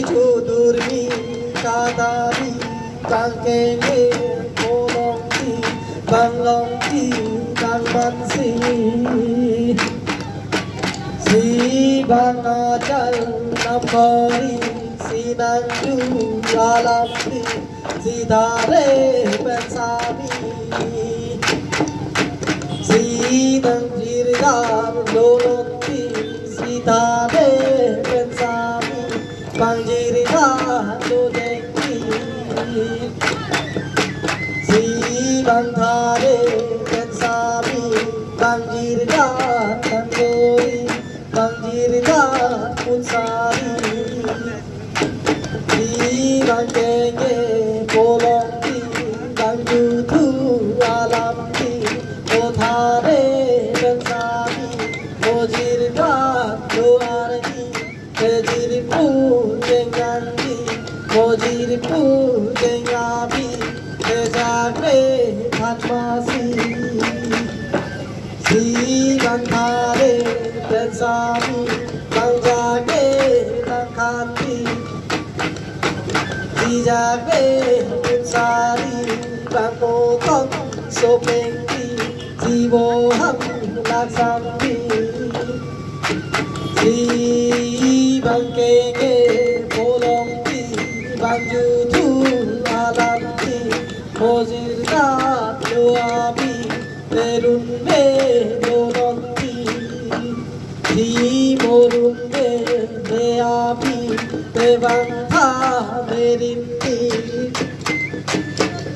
Chudurmi kadari bangkenge bolongki banglongki dangmansi si bangajal nambari sinanju alampi si dare pensami si nangjirdar lolonti si dare pensami bangjirdah lodeki si bangthare pensami bangjirdah tanggoi bangjirdah punsari si bangkenge bolongki bangjutu alamki othare pensami mojirdah doarki tejirpu jengandi mojirpu jengabi tejagre bhatmasi si bangthare pensami bangjage nangkanti si jagre punsari bangkotong sopengki si boham laksampi si bangkenge bolongki bangjutu alamki mojirdah loami terunme lolonti si morunme meapi tevantha merinti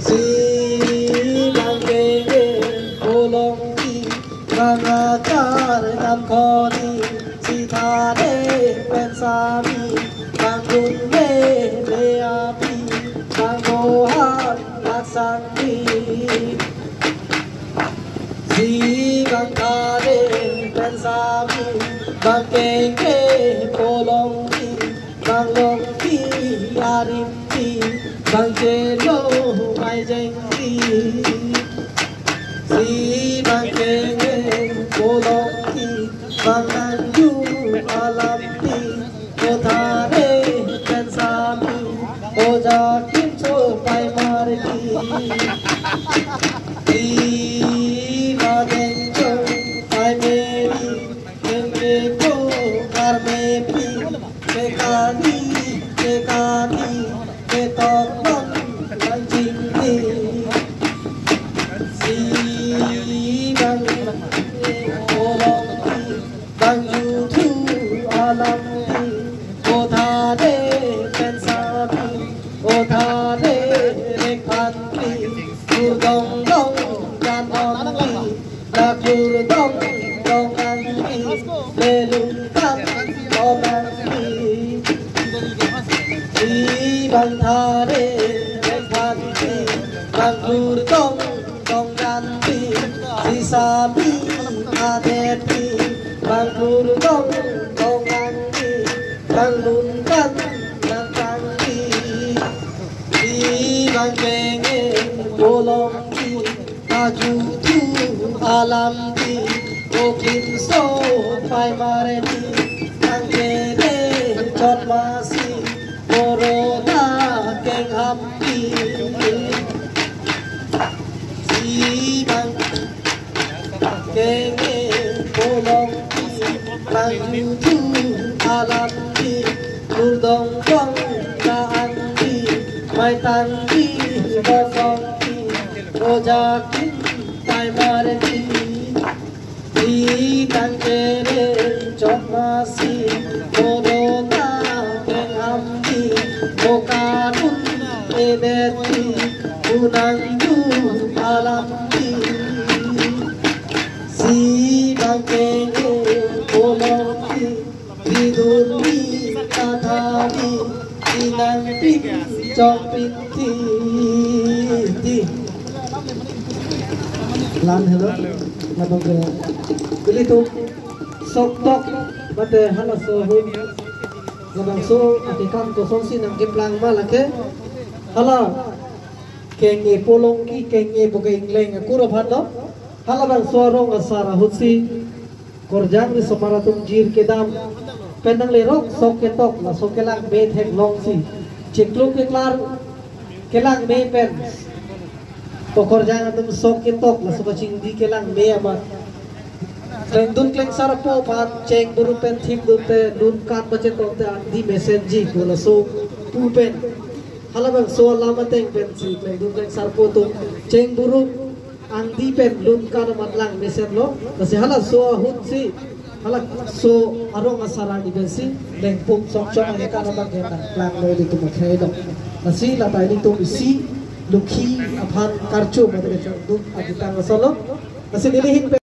si bangkenge bolongki bangajar namkhoni si thare pensami bangunme meapi bangohan laksanti si bangthare pensami bangkenge bolongki banglongki arimpi bangjelo maijengki si bangkenge bolongki banganju alampi othare pensami ojakin chopai marki si badenjo pai meri kenge ko karmepi kekani ketokon banjingni si bangkenge bolongki bangjutu alampi othare pensami othare rekhanti urdong janonki lakurdong donganti lelungkan omanti si bangthare rekhanti bangurdong donganti si sabi adeti bangurdong donganti banglungkan nangkanti si bangkenge bolongki kajutu alampi okinso pai mareni angkene jotmasi corona kenghampi si bangkenge bolongki kajutu alampi urdongkong kaangki maitangki bokongki ojakin pai mareni si tangkere jotmasi corona kenghampi mokanun eneti unangju alampi si bangkenge bolongki vidurmi kathani sinangpi chopinti lan hello labog bili tu soktok bate hala so hui labang so atikan to sonsi nang kiplang malake hala kenge polongki kenge boga ingleng kuro bhatlo hala bang so rong asara hutsi korjang ri somaratum jir kedam penang lerok sok ketok la sok kelang be thek long si ciklu ke klar kelang me pen pokor jangan tum sok ketok la sok cing di kelang me ama kleng dun kleng sarapo pat ceng buru pen thim dun te dun kat bache to te di message ko la so pu pen halabang so lama teng pen si kleng dun kleng sarapo tu ceng buru ang di pen dun kat matlang message lo kasi hala so hut si halak so arong asara di bensi leng pum sok chong ang ka na bageta lang lo di tumakhay dok nasi la tayo dito isi lukhi aphan karcho madre chong dun agitang solo nasi nilihin